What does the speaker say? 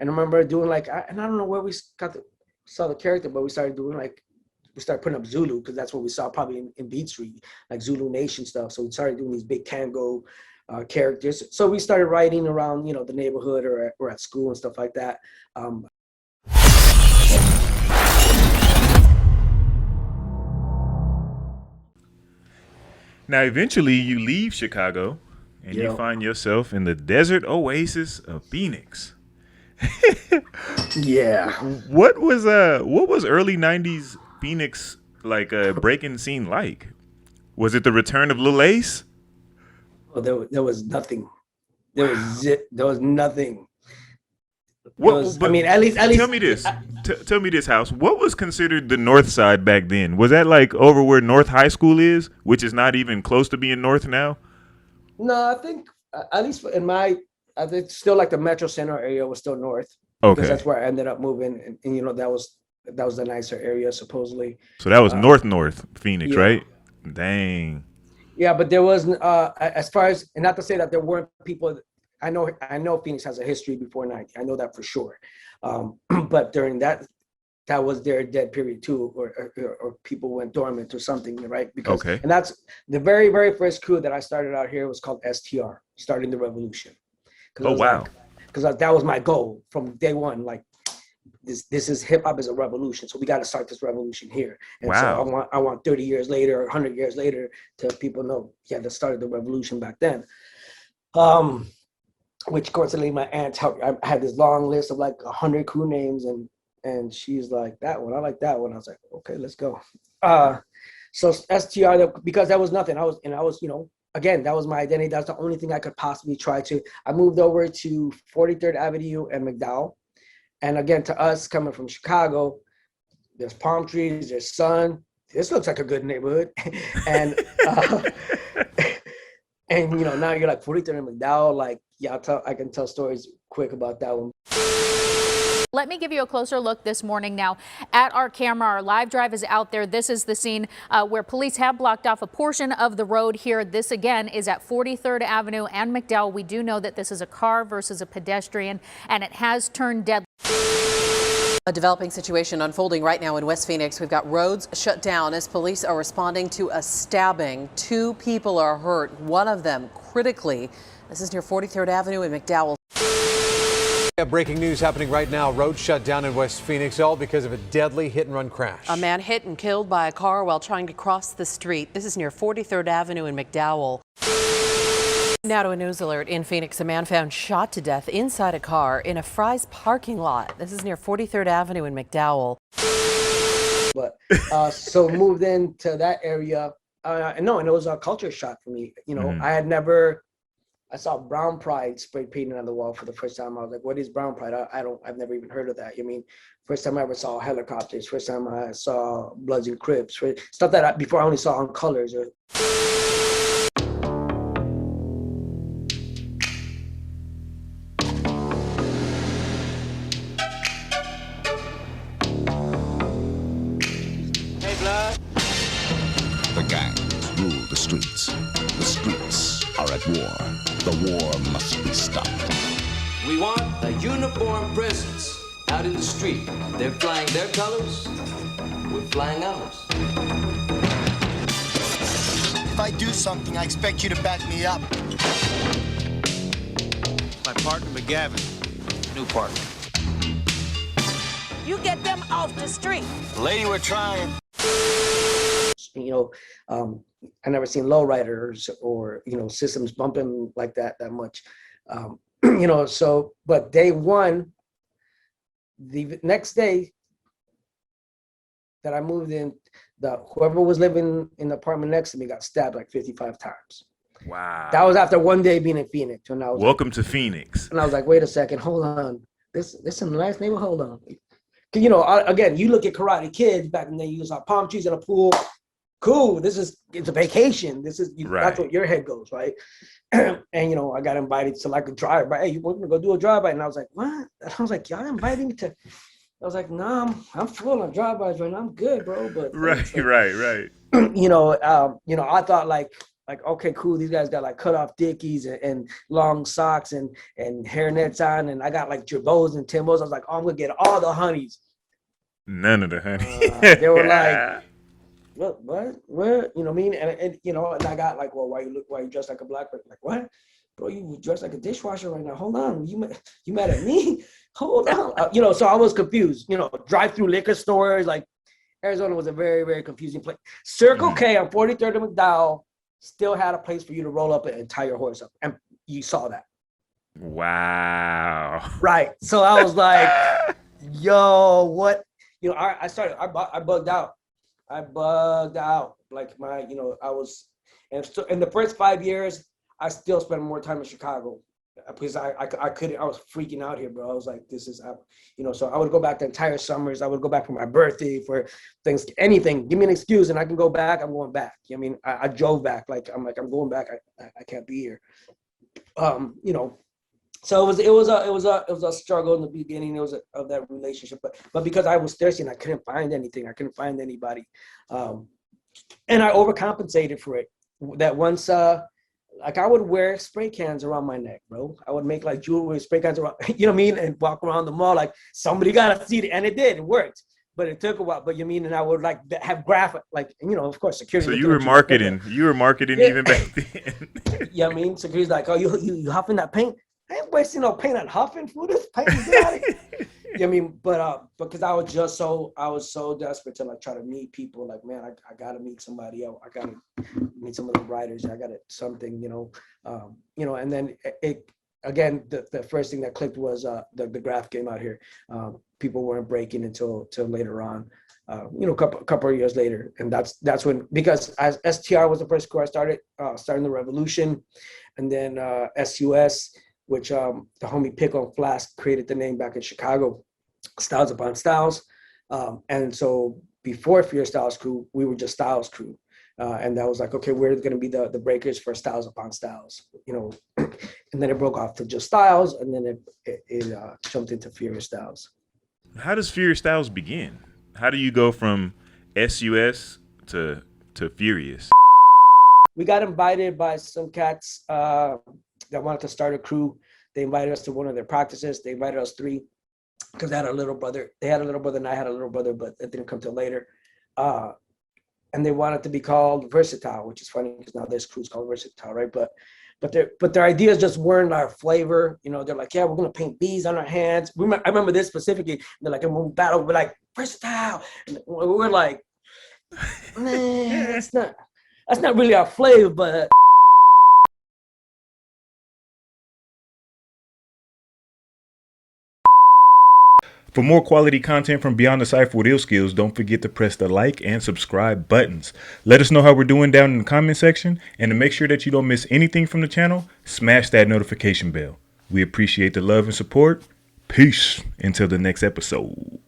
And I remember doing like, and I don't know where we saw the character, but we started putting up Zulu, because that's what we saw probably in Beat Street, like Zulu Nation stuff. So we started doing these big Kango characters. So we started writing around, you know, the neighborhood or at school and stuff like that. Now, eventually you leave Chicago and you find yourself in the desert oasis of Phoenix. Yeah. What was early 90s Phoenix like breaking scene like? Was it the return of Lil Ace? Well, there was nothing. There was nothing. I mean, at least tell me this. Tell me this, House. What was considered the North Side back then? Was that like over where North High School is, which is not even close to being North now? No, I think at least I think still like the Metro Center area was still North. Okay, because that's where I ended up moving, and you know that was the nicer area supposedly. So that was North Phoenix, right? Dang. Yeah, but there was as far as, and not to say that there weren't people. I know Phoenix has a history before 90. I know that for sure. But during that was their dead period too, or people went dormant or something, right? Because and that's the very, very first crew that I started out here was called STR, Starting the Revolution. Oh wow! Because that was my goal from day one. Like this is hip hop is a revolution, so we got to start this revolution here. And so I want 30 years later or 100 years later to people know, that started the revolution back then. Which coincidentally, my aunt helped. I had this long list of like 100 crew names, and she's like, that one, I like that one. I was like, okay, let's go. So STR, because that was nothing. I was, you know, again, that was my identity. That's the only thing I could possibly try to. I moved over to 43rd Avenue and McDowell. And again, to us coming from Chicago, there's palm trees, there's sun. This looks like a good neighborhood. And and you know, now you're like 43rd and McDowell, like, I can tell stories quick about that one. Let me give you a closer look this morning now at our camera. Our live drive is out there. This is the scene where police have blocked off a portion of the road here. This again is at 43rd Avenue and McDowell. We do know that this is a car versus a pedestrian, and it has turned deadly. A developing situation unfolding right now in West Phoenix. We've got roads shut down as police are responding to a stabbing. 2 people are hurt, one of them critically. This is near 43rd Avenue in McDowell. Breaking news happening right now. Road shut down in West Phoenix, all because of a deadly hit-and-run crash. A man hit and killed by a car while trying to cross the street. This is near 43rd Avenue in McDowell. Now to a news alert in Phoenix. A man found shot to death inside a car in a Fry's parking lot. This is near 43rd Avenue in McDowell. But so moved into that area. And it was a culture shock for me. You know, I saw brown pride spray painted on the wall for the first time. I was like, what is brown pride? I've never even heard of that. I mean, first time I ever saw helicopters, first time I saw Bloods and Crips, stuff that before I only saw on colors. Hey, Blood. The gangs rule the streets. The streets are at war. The war must be stopped. We want a uniformed presence out in the street. They're flying their colors, we're flying ours. If I do something, I expect you to back me up. My partner, McGavin. New partner. You get them off the street. Lady, we're trying. You know, I never seen lowriders or, you know, systems bumping like that much. You know, so, but day one, the next day that I moved in, whoever was living in the apartment next to me got stabbed like 55 times. Wow. That was after one day being in Phoenix. And I was Welcome to Phoenix. And I was like, wait a second, hold on. This is a nice neighborhood, hold on. You know, again, you look at Karate Kids back in the day, you saw palm trees in a pool. Cool, it's a vacation. This is That's what your head goes, right? And you know, I got invited to like a drive-by. Hey, you want to go do a drive-by? And I was like, what? And I was like, y'all invited me to. I was like, nah, I'm full on drive-bys right now. I'm good, bro. But right. You know, I thought like Like, okay, cool. These guys got like cut off dickies and long socks and hairnets on, and I got like Jabos and Timbos. I was like, oh, I'm gonna get all the honeys. None of the honey. They were like, what? You know what I mean? And you know, and I got like, well, why you dressed like a black person? Like, what? Bro, you dressed like a dishwasher right now. Hold on. You mad at me? Hold on. You know, so I was confused. You know, drive-through liquor stores. Like, Arizona was a very, very confusing place. Circle K on 43rd and McDowell still had a place for you to roll up an entire horse up. And you saw that. Wow. Right. So I was like, yo, what? You know, I bugged out. Like and so in the first 5 years, I still spent more time in Chicago because I was freaking out here, bro. I was like, this is, you know, so I would go back the entire summers. I would go back for my birthday, for things, anything. Give me an excuse and I can go back. I'm going back. I mean, I drove back. I'm going back. I can't be here. You know, so it was a struggle in the beginning. It was of that relationship, but because I was thirsty and I couldn't find anything, I couldn't find anybody, and I overcompensated for it. That once, like I would wear spray cans around my neck, bro. I would make like jewelry spray cans around, you know what I mean, and walk around the mall like somebody gotta see it, and it did. It worked, but it took a while. But you mean, and I would like have graphic, like, you know, of course, security. So you were marketing. You were marketing even back then. Yeah, I mean, security's like, oh, you huffing that paint? I ain't wasting no paint on huffing food. This paint is out of here. Yeah, I mean, but because I was so desperate to like try to meet people. Like, man, I gotta meet somebody else. I gotta meet some of the writers. I gotta something, you know. And then it again, the first thing that clicked was the graph came out here. People weren't breaking until later on. You know, a couple of years later, and that's when, because as STR was the first crew I started, starting the Revolution, and then SUS, which the homie Pickle and Flask created the name back in Chicago, Styles Upon Styles. And so before Fear Styles Crew, we were just Styles Crew. And that was like, okay, we're going to be the breakers for Styles Upon Styles, you know. And then it broke off to just Styles, and then it jumped into Furious Styles. How does Furious Styles begin? How do you go from SUS to Furious? We got invited by some cats that wanted to start a crew. They invited us to one of their practices. They invited us 3 because they had a little brother. They had a little brother and I had a little brother, but it didn't come till later. And they wanted to be called Versatile, which is funny because now this crew's called Versatile, right? But their ideas just weren't our flavor. You know, they're like, yeah, we're gonna paint bees on our hands. I remember this specifically. They're like, and when we battle, we're like, Versatile. And we're like, man, that's not really our flavor, but. For more quality content from Beyond the Cypher with Illskillz, don't forget to press the like and subscribe buttons. Let us know how we're doing down in the comment section, and to make sure that you don't miss anything from the channel, smash that notification bell. We appreciate the love and support. Peace until the next episode.